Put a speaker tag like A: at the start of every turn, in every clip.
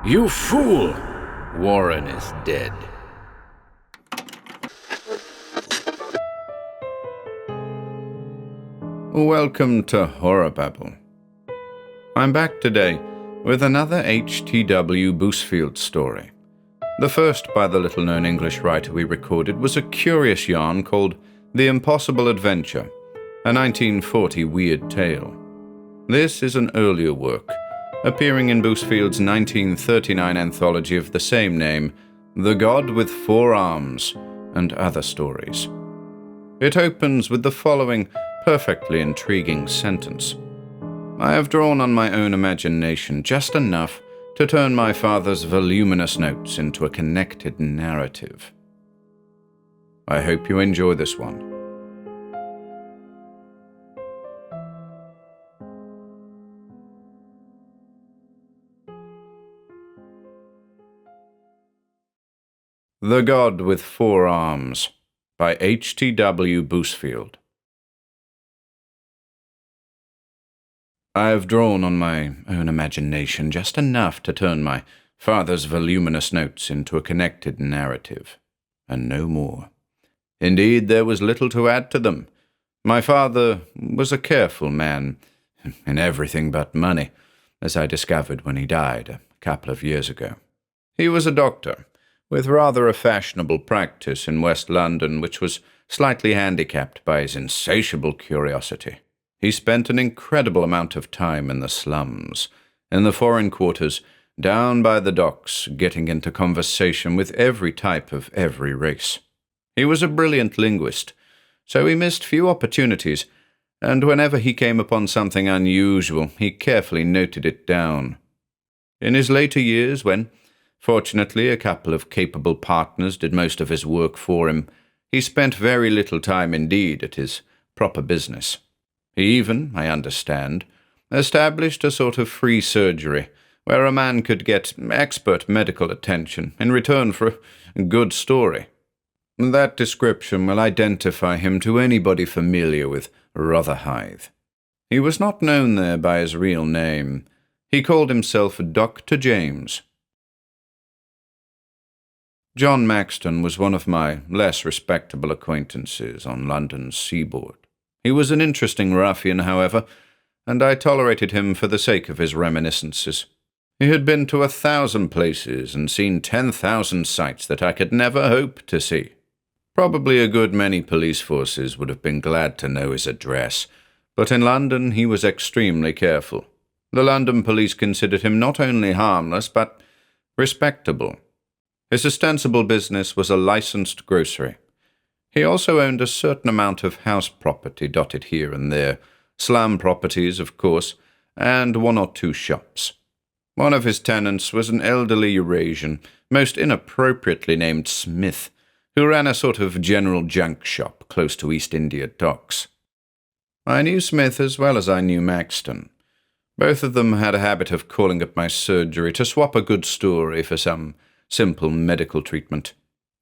A: You fool! Warren is dead. Welcome to HorrorBabble. I'm back today with another H.T.W. Bousfield story. The first by the little-known English writer we recorded was a curious yarn called The Impossible Adventure, a 1940 weird tale. This is an earlier work, appearing in Bousfield's 1939 anthology of the same name, The God with Four Arms, and Other Stories. It opens with the following perfectly intriguing sentence. I have drawn on my own imagination just enough to turn my father's voluminous notes into a connected narrative. I hope you enjoy this one. The God with Four Arms by H.T.W. Bousfield. I have drawn on my own imagination just enough to turn my father's voluminous notes into a connected narrative, and no more. Indeed, there was little to add to them. My father was a careful man, in everything but money, as I discovered when he died a couple of years ago. He was a doctor, with rather a fashionable practice in West London, which was slightly handicapped by his insatiable curiosity. He spent an incredible amount of time in the slums, in the foreign quarters, down by the docks, getting into conversation with every type of every race. He was a brilliant linguist, so he missed few opportunities, and whenever he came upon something unusual, he carefully noted it down. In his later years, when fortunately, a couple of capable partners did most of his work for him, he spent very little time indeed at his proper business. He even, I understand, established a sort of free surgery, where a man could get expert medical attention in return for a good story. That description will identify him to anybody familiar with Rotherhithe. He was not known there by his real name. He called himself Dr. James. John Maxton was one of my less respectable acquaintances on London's seaboard. He was an interesting ruffian, however, and I tolerated him for the sake of his reminiscences. He had been to 1,000 places and seen 10,000 sights that I could never hope to see. Probably a good many police forces would have been glad to know his address, but in London he was extremely careful. The London police considered him not only harmless, but respectable. His ostensible business was a licensed grocery. He also owned a certain amount of house property dotted here and there, slum properties, of course, and one or two shops. One of his tenants was an elderly Eurasian, most inappropriately named Smith, who ran a sort of general junk shop close to East India Docks. I knew Smith as well as I knew Maxton. Both of them had a habit of calling up my surgery to swap a good story for some simple medical treatment.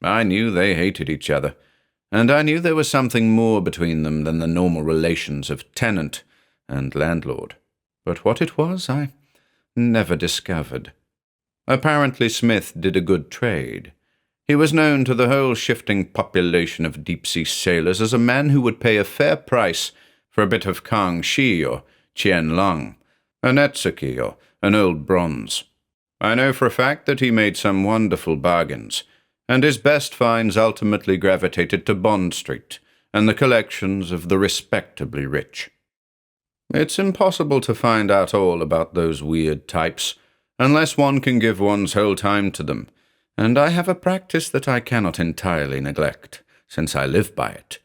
A: I knew they hated each other, and I knew there was something more between them than the normal relations of tenant and landlord. But what it was, I never discovered. Apparently Smith did a good trade. He was known to the whole shifting population of deep-sea sailors as a man who would pay a fair price for a bit of Kangxi or Qianlong, a Netsuki or an old bronze. I know for a fact that he made some wonderful bargains, and his best finds ultimately gravitated to Bond Street and the collections of the respectably rich. It's impossible to find out all about those weird types, unless one can give one's whole time to them, and I have a practice that I cannot entirely neglect, since I live by it,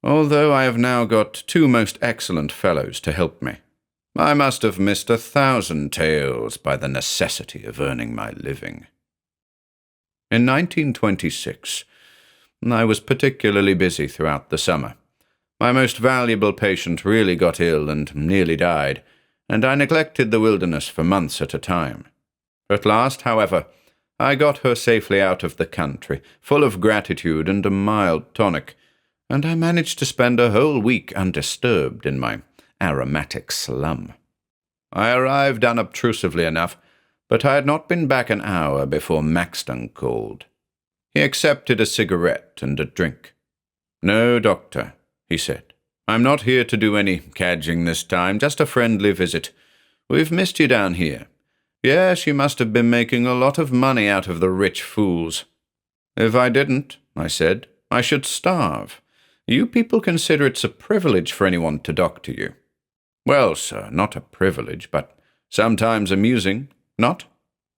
A: although I have now got two most excellent fellows to help me. I must have missed 1,000 tales by the necessity of earning my living. In 1926, I was particularly busy throughout the summer. My most valuable patient really got ill and nearly died, and I neglected the wilderness for months at a time. At last, however, I got her safely out of the country, full of gratitude and a mild tonic, and I managed to spend a whole week undisturbed in my aromatic slum. I arrived unobtrusively enough, but I had not been back an hour before Maxton called. He accepted a cigarette and a drink. "No, Doctor," he said. "I'm not here to do any cadging this time, just a friendly visit. We've missed you down here. Yes, you must have been making a lot of money out of the rich fools." "If I didn't," I said, "I should starve. You people consider it's a privilege for anyone to doctor you." "Well, sir, not a privilege, but sometimes amusing, not?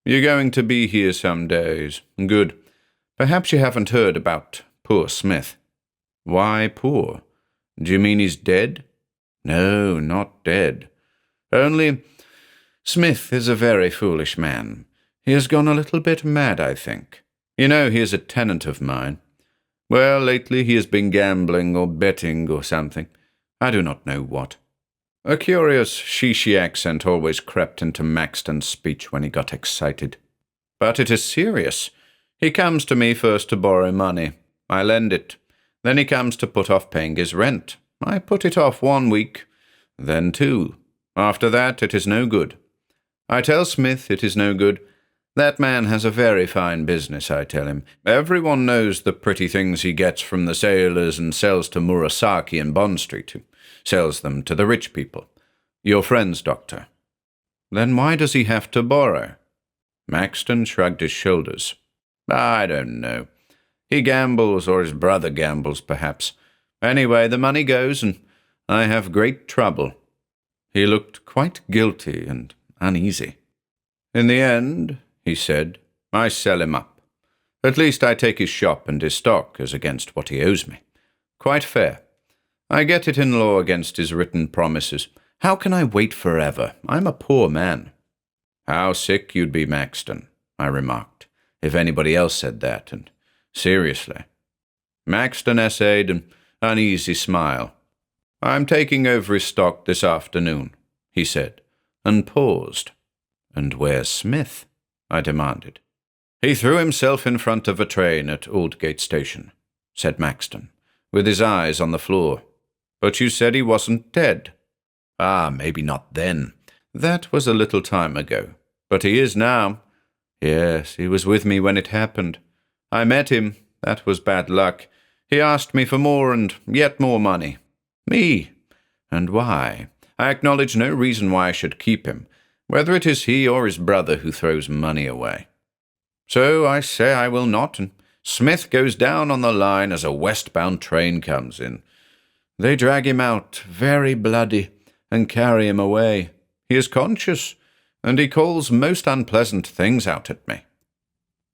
A: You're going to be here some days. Good. Perhaps you haven't heard about poor Smith." "Why poor? Do you mean he's dead?" "No, not dead. Only Smith is a very foolish man. He has gone a little bit mad, I think. You know, he is a tenant of mine. Well, lately he has been gambling or betting or something. I do not know what." A curious Shishi accent always crept into Maxton's speech when he got excited. "But it is serious. He comes to me first to borrow money. I lend it. Then he comes to put off paying his rent. I put it off 1 week, then 2. After that, it is no good. I tell Smith it is no good. That man has a very fine business, I tell him. Everyone knows the pretty things he gets from the sailors and sells to Murasaki in Bond Street, who sells them to the rich people. Your friends, Doctor." "Then why does he have to borrow?" Maxton shrugged his shoulders. "I don't know. He gambles, or his brother gambles, perhaps. Anyway, the money goes, and I have great trouble." He looked quite guilty and uneasy. "In the end," he said, "I sell him up. At least I take his shop and his stock as against what he owes me. Quite fair. I get it in law against his written promises. How can I wait forever? I'm a poor man." "How sick you'd be, Maxton," I remarked, if anybody else said that, and seriously. Maxton essayed an uneasy smile. "I'm taking over his stock this afternoon," he said, and paused. "And where's Smith?" I demanded. "He threw himself in front of a train at Aldgate Station," said Maxton, with his eyes on the floor. "But you said he wasn't dead." "Ah, maybe not then. That was a little time ago. But he is now. Yes, he was with me when it happened. I met him. That was bad luck. He asked me for more and yet more money. Me. And why? I acknowledge no reason why I should keep him, whether it is he or his brother who throws money away. So I say I will not, and Smith goes down on the line as a westbound train comes in. They drag him out, very bloody, and carry him away. He is conscious, and he calls most unpleasant things out at me."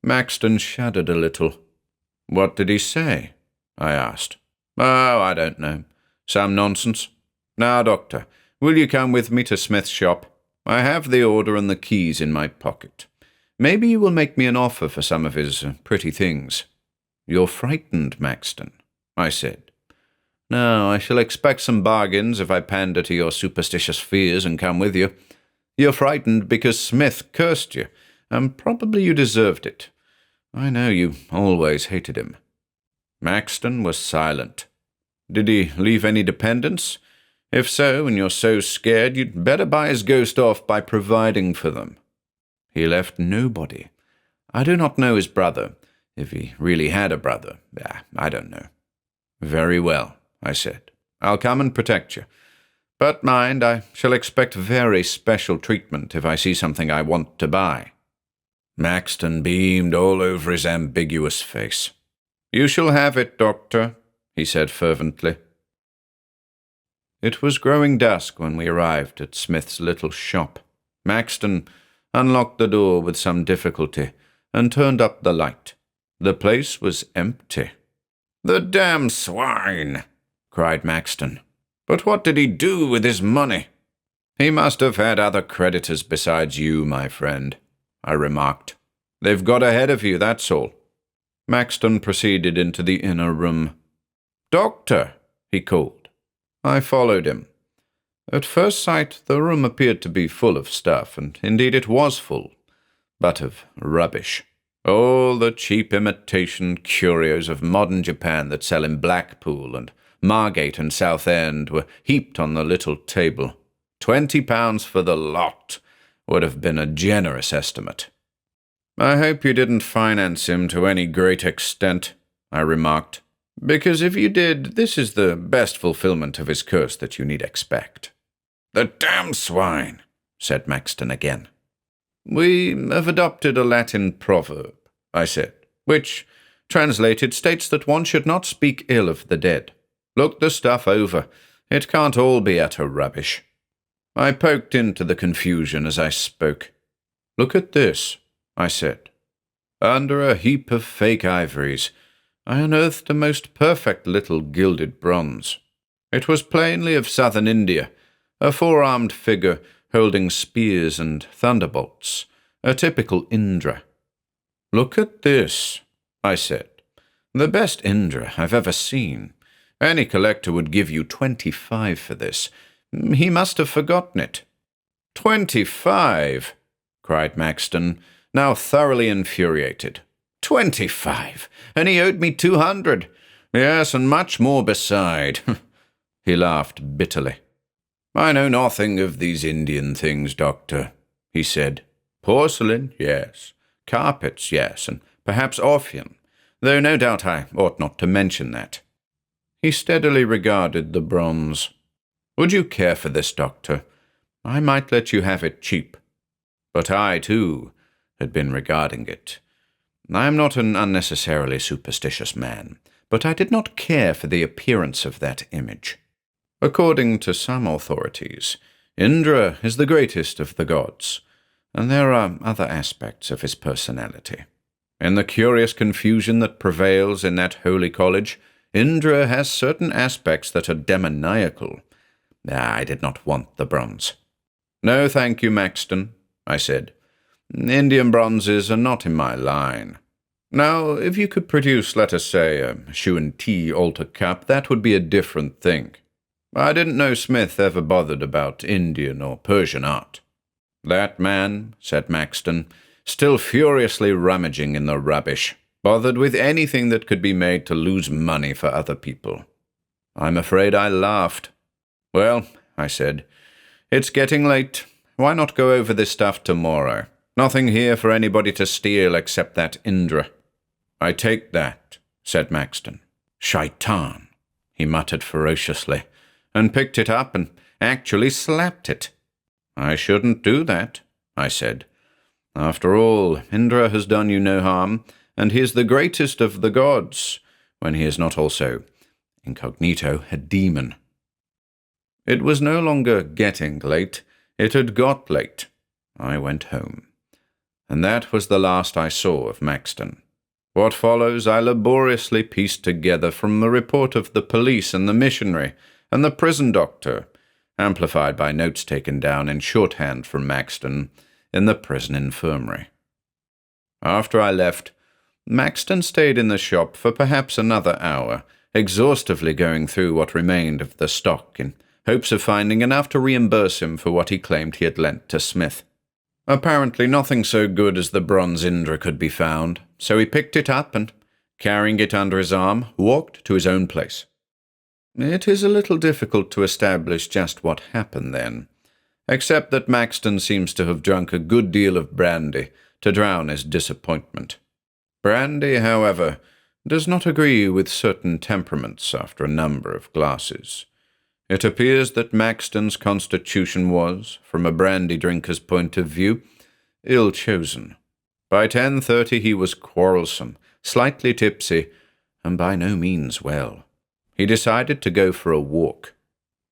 A: Maxton shuddered a little. "What did he say?" I asked. "Oh, I don't know. Some nonsense. Now, Doctor, will you come with me to Smith's shop? I have the order and the keys in my pocket. Maybe you will make me an offer for some of his pretty things." "You're frightened, Maxton," I said. "No, I shall expect some bargains if I pander to your superstitious fears and come with you. You're frightened because Smith cursed you, and probably you deserved it. I know you always hated him." Maxton was silent. "Did he leave any dependents? If so, and you're so scared, you'd better buy his ghost off by providing for them." "He left nobody. I do not know his brother, if he really had a brother. I don't know." "Very well," I said. "I'll come and protect you. But mind, I shall expect very special treatment if I see something I want to buy." Maxton beamed all over his ambiguous face. "You shall have it, Doctor," he said fervently. It was growing dusk when we arrived at Smith's little shop. Maxton unlocked the door with some difficulty and turned up the light. The place was empty. "The damn swine!" cried Maxton. "But what did he do with his money?" "He must have had other creditors besides you, my friend," I remarked. "They've got ahead of you, that's all." Maxton proceeded into the inner room. "Doctor," he called. I followed him. At first sight, the room appeared to be full of stuff, and indeed it was full, but of rubbish. All the cheap imitation curios of modern Japan that sell in Blackpool and Margate and Southend were heaped on the little table. £20 for the lot, would have been a generous estimate. I hope you didn't finance him to any great extent, I remarked, because if you did, this is the best fulfillment of his curse that you need expect. The damn swine, said Maxton again. We have adopted a Latin proverb, I said, which, translated, states that one should not speak ill of the dead. Look the stuff over. It can't all be utter rubbish. I poked into the confusion as I spoke. Look at this, I said. Under a heap of fake ivories, I unearthed a most perfect little gilded bronze. It was plainly of southern India, a four-armed figure holding spears and thunderbolts, a typical Indra. Look at this, I said. The best Indra I've ever seen. Any collector would give you 25 for this. He must have forgotten it. 25, cried Maxton, now thoroughly infuriated. 25, and he owed me 200. Yes, and much more beside. He laughed bitterly. I know nothing of these Indian things, Doctor, he said. Porcelain, yes. Carpets, yes, and perhaps Orpheum, though no doubt I ought not to mention that. He steadily regarded the bronze. Would you care for this, Doctor? I might let you have it cheap. But I, too, had been regarding it. I am not an unnecessarily superstitious man, but I did not care for the appearance of that image. According to some authorities, Indra is the greatest of the gods, and there are other aspects of his personality. In the curious confusion that prevails in that holy college, Indra has certain aspects that are demoniacal. I did not want the bronze. No, thank you, Maxton, I said. Indian bronzes are not in my line. Now, if you could produce, let us say, a shoe and tea altar cup, that would be a different thing. I didn't know Smith ever bothered about Indian or Persian art. That man, said Maxton, still furiously rummaging in the rubbish, bothered with anything that could be made to lose money for other people. I'm afraid I laughed. Well, I said, it's getting late. Why not go over this stuff tomorrow? Nothing here for anybody to steal except that Indra. I take that, said Maxton. Shaitan, he muttered ferociously, and picked it up and actually slapped it. I shouldn't do that, I said. After all, Indra has done you no harm, and he is the greatest of the gods, when he is not also, incognito, a demon. It was no longer getting late, it had got late. I went home. And that was the last I saw of Maxton. What follows I laboriously pieced together from the report of the police and the missionary and the prison doctor, amplified by notes taken down in shorthand from Maxton in the prison infirmary. After I left, Maxton stayed in the shop for perhaps another hour, exhaustively going through what remained of the stock in hopes of finding enough to reimburse him for what he claimed he had lent to Smith. Apparently nothing so good as the bronze Indra could be found, so he picked it up and, carrying it under his arm, walked to his own place. It is a little difficult to establish just what happened then, except that Maxton seems to have drunk a good deal of brandy to drown his disappointment. Brandy, however, does not agree with certain temperaments after a number of glasses. It appears that Maxton's constitution was, from a brandy drinker's point of view, ill-chosen. By 10:30 he was quarrelsome, slightly tipsy, and by no means well. He decided to go for a walk.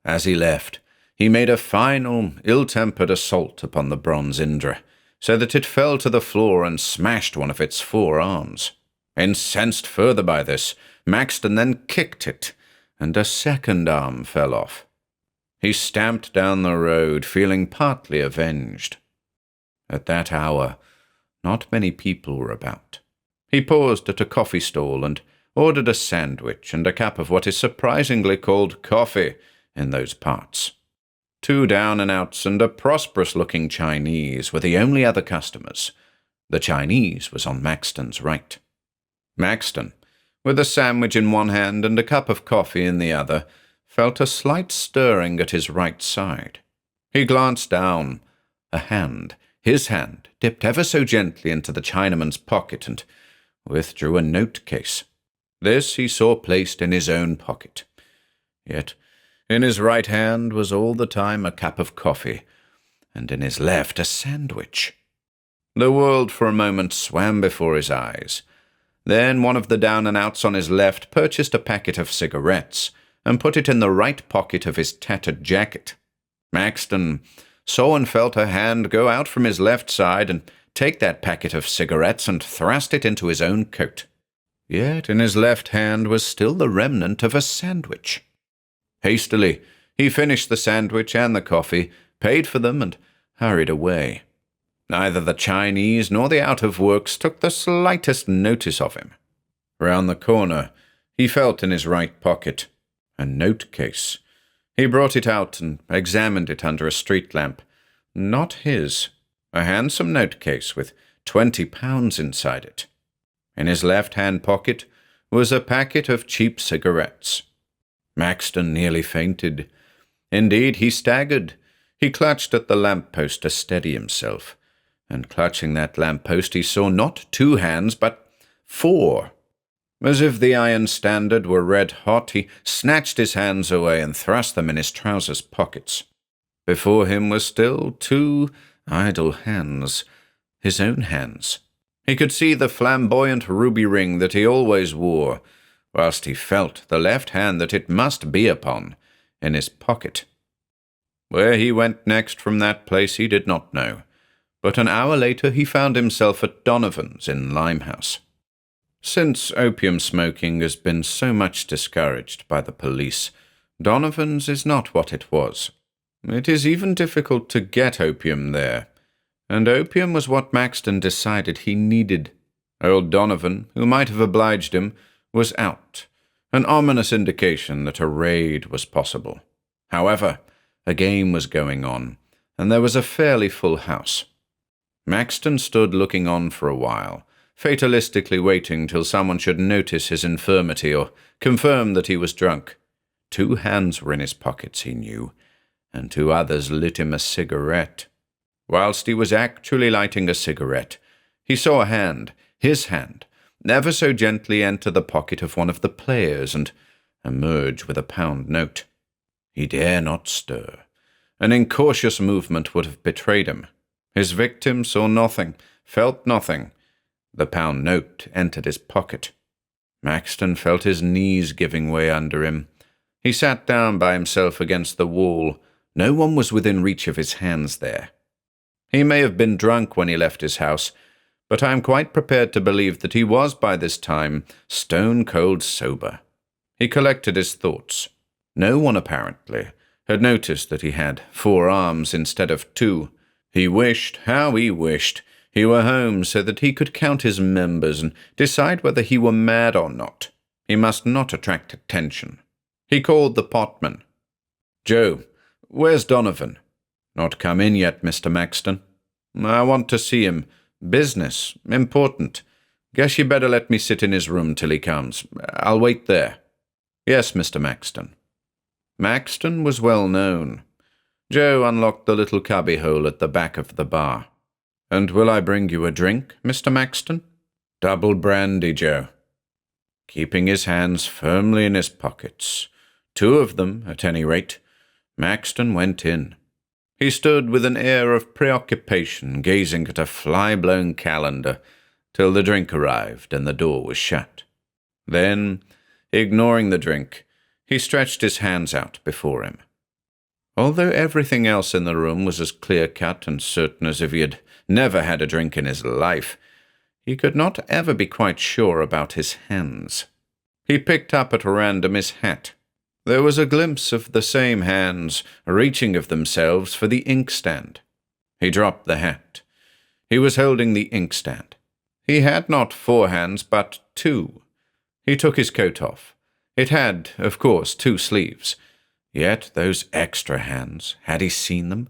A: As he left, he made a final, ill-tempered assault upon the bronze Indra, so that it fell to the floor and smashed one of its 4 arms. Incensed further by this, Maxton then kicked it, and a second arm fell off. He stamped down the road, feeling partly avenged. At that hour, not many people were about. He paused at a coffee stall and ordered a sandwich and a cup of what is surprisingly called coffee in those parts. 2 down-and-outs and a prosperous-looking Chinese were the only other customers. The Chinese was on Maxton's right. Maxton, with a sandwich in one hand and a cup of coffee in the other, felt a slight stirring at his right side. He glanced down. A hand, His hand dipped ever so gently into the Chinaman's pocket and withdrew a note case. This he saw placed in his own pocket. Yet in his right hand was all the time a cup of coffee, and in his left a sandwich. The world for a moment swam before his eyes. Then one of the down-and-outs on his left purchased a packet of cigarettes and put it in the right pocket of his tattered jacket. Maxton saw and felt a hand go out from his left side and take that packet of cigarettes and thrust it into his own coat. Yet in his left hand was still the remnant of a sandwich. Hastily, he finished the sandwich and the coffee, paid for them, and hurried away. Neither the Chinese nor the out-of-works took the slightest notice of him. Round the corner, he felt in his right pocket a note case. He brought it out and examined it under a street lamp. Not his. A handsome note case with £20 inside it. In his left-hand pocket was a packet of cheap cigarettes. Maxton nearly fainted. Indeed, he staggered. He clutched at the lamp-post to steady himself, and clutching that lamp-post he saw not 2 hands, but 4. As if the iron standard were red-hot, he snatched his hands away and thrust them in his trousers pockets. Before him were still 2 idle hands, his own hands. He could see the flamboyant ruby ring that he always wore, whilst he felt the left hand that it must be upon in his pocket. Where he went next from that place he did not know, but an hour later he found himself at Donovan's in Limehouse. Since opium smoking has been so much discouraged by the police, Donovan's is not what it was. It is even difficult to get opium there, and opium was what Maxton decided he needed. Old Donovan, who might have obliged him, was out, an ominous indication that a raid was possible. However, a game was going on, and there was a fairly full house. Maxton stood looking on for a while, fatalistically waiting till someone should notice his infirmity or confirm that he was drunk. 2 hands were in his pockets, he knew, and 2 others lit him a cigarette. Whilst he was actually lighting a cigarette, he saw a hand, his hand, ever so gently enter the pocket of one of the players and emerge with a £1 note. He dare not stir. An incautious movement would have betrayed him. His victim saw nothing, felt nothing. The £1 note entered his pocket. Maxton felt his knees giving way under him. He sat down by himself against the wall. No one was within reach of his hands there. He may have been drunk when he left his house, but I am quite prepared to believe that he was by this time stone-cold sober. He collected his thoughts. No one, apparently, had noticed that he had 4 arms instead of 2. He wished, how he wished, he were home so that he could count his members and decide whether he were mad or not. He must not attract attention. He called the potman. "Joe, where's Donovan?" "Not come in yet, Mr. Maxton." "I want to see him. Business. Important. Guess you better let me sit in his room till he comes. I'll wait there." "Yes, Mr. Maxton." Maxton was well known. Joe unlocked the little cubbyhole at the back of the bar. "And will I bring you a drink, Mr. Maxton?" "Double brandy, Joe." Keeping his hands firmly in his pockets, 2 of them, at any rate, Maxton went in. He stood with an air of preoccupation, gazing at a fly-blown calendar, till the drink arrived and the door was shut. Then, ignoring the drink, he stretched his hands out before him. Although everything else in the room was as clear-cut and certain as if he had never had a drink in his life, he could not ever be quite sure about his hands. He picked up at random his hat. There was a glimpse of the same hands reaching of themselves for the inkstand. He dropped the hat. He was holding the inkstand. He had not 4 hands, but 2. He took his coat off. It had, of course, 2 sleeves. Yet those extra hands, had he seen them,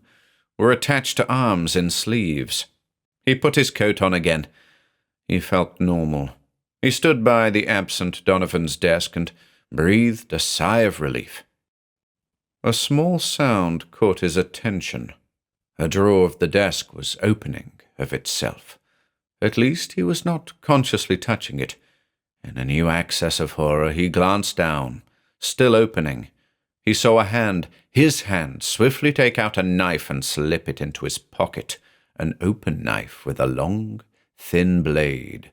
A: were attached to arms in sleeves. He put his coat on again. He felt normal. He stood by the absent Donovan's desk and breathed a sigh of relief. A small sound caught his attention. A drawer of the desk was opening. of itself. At least he was not consciously touching it. In a new access of horror, he glanced down, still opening. He saw a hand, his hand, swiftly take out a knife and slip it into his pocket, an open knife with a long, thin blade,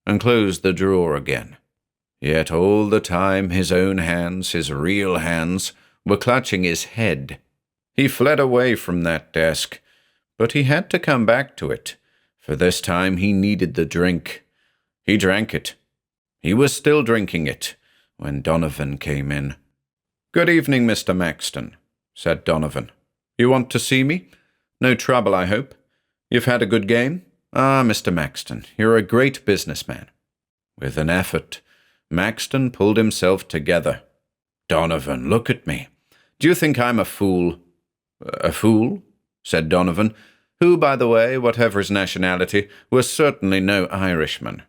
A: and close the drawer again. Yet all the time his own hands, his real hands, were clutching his head. He fled away from that desk, but he had to come back to it, for this time he needed the drink. He drank it. He was still drinking it when Donovan came in. "Good evening, Mr. Maxton," said Donovan. "You want to see me? No trouble, I hope. You've had a good game? Ah, Mr. Maxton, you're a great businessman." With an effort, Maxton pulled himself together. "Donovan, look at me. Do you think I'm a fool?" "A fool?" said Donovan, who, by the way, whatever his nationality, was certainly no Irishman.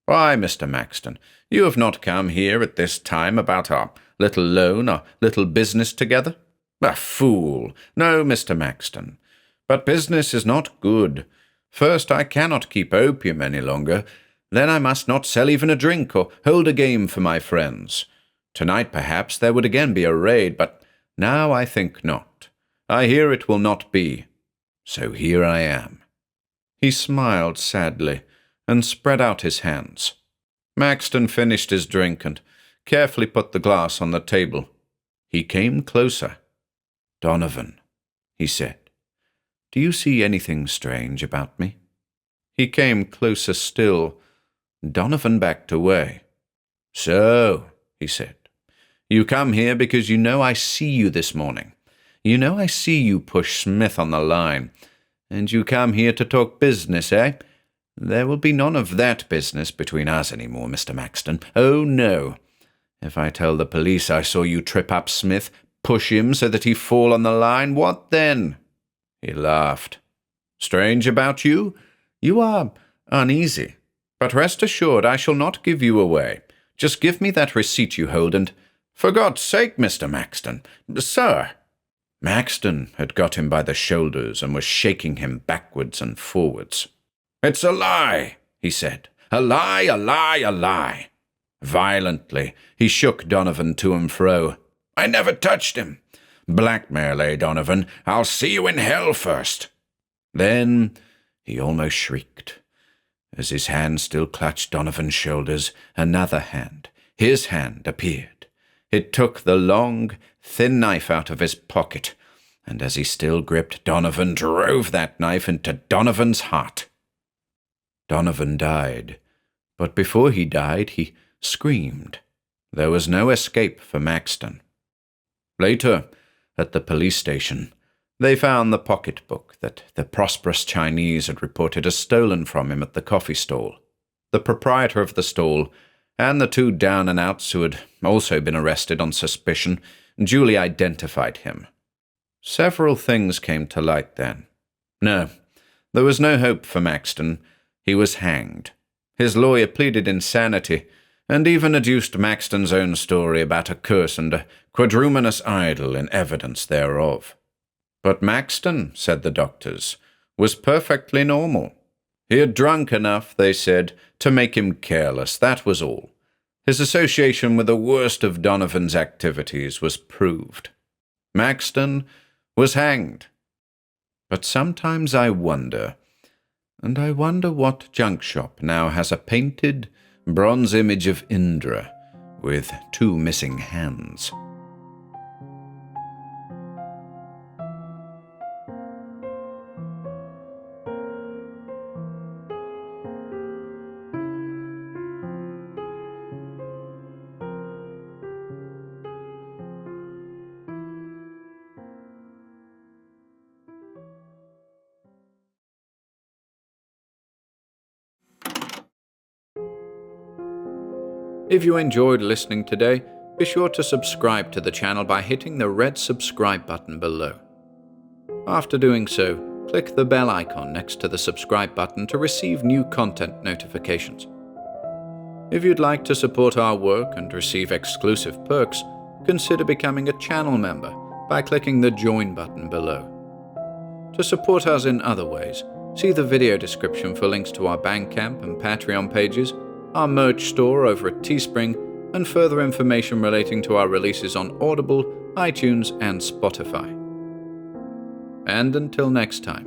A: "Why, Mr. Maxton, you have not come here at this time about our little loan, our little business together? A fool! No, Mr. Maxton. But business is not good. First, I cannot keep opium any longer. Then I must not sell even a drink or hold a game for my friends. Tonight, perhaps, there would again be a raid, but now I think not. I hear it will not be. So here I am." He smiled sadly and spread out his hands. Maxton finished his drink and carefully put the glass on the table. He came closer. "Donovan," he said, "do you see anything strange about me?" He came closer still. Donovan backed away. "So," he said, "you come here because you know I see you this morning. You know I see you push Smith on the line, and you come here to talk business, eh? There will be none of that business between us any more, Mr. Maxton. Oh, no. If I tell the police I saw you trip up Smith, push him so that he fall on the line, what then?" He laughed. "Strange about you? You are uneasy. But rest assured I shall not give you away. Just give me that receipt you hold and— For God's sake, Mr. Maxton! Sir!" Maxton had got him by the shoulders and was shaking him backwards and forwards. "It's a lie," he said. "A lie, a lie, a lie." Violently, he shook Donovan to and fro. "I never touched him. Blackmail, eh, Donovan? I'll see you in hell first." Then he almost shrieked. As his hand still clutched Donovan's shoulders, another hand, his hand, appeared. It took the long, thin knife out of his pocket, and as he still gripped Donovan, drove that knife into Donovan's heart. Donovan died, but before he died, he screamed. There was no escape for Maxton. Later, at the police station, they found the pocketbook that the prosperous Chinese had reported as stolen from him at the coffee stall. The proprietor of the stall and the two down-and-outs who had also been arrested on suspicion duly identified him. Several things came to light then. No, there was no hope for Maxton. He was hanged. His lawyer pleaded insanity, and even adduced Maxton's own story about a curse and a quadrumanous idol in evidence thereof. But Maxton, said the doctors, was perfectly normal. He had drunk enough, they said, to make him careless, that was all. His association with the worst of Donovan's activities was proved. Maxton was hanged. But sometimes I wonder, and I wonder what junk shop now has a painted bronze image of Indra with two missing hands. If you enjoyed listening today, be sure to subscribe to the channel by hitting the red subscribe button below. After doing so, click the bell icon next to the subscribe button to receive new content notifications. If you'd like to support our work and receive exclusive perks, consider becoming a channel member by clicking the join button below. To support us in other ways, See the video description for links to our Bandcamp and Patreon pages, our merch store over at Teespring, and further information relating to our releases on Audible, iTunes, and Spotify. And until next time,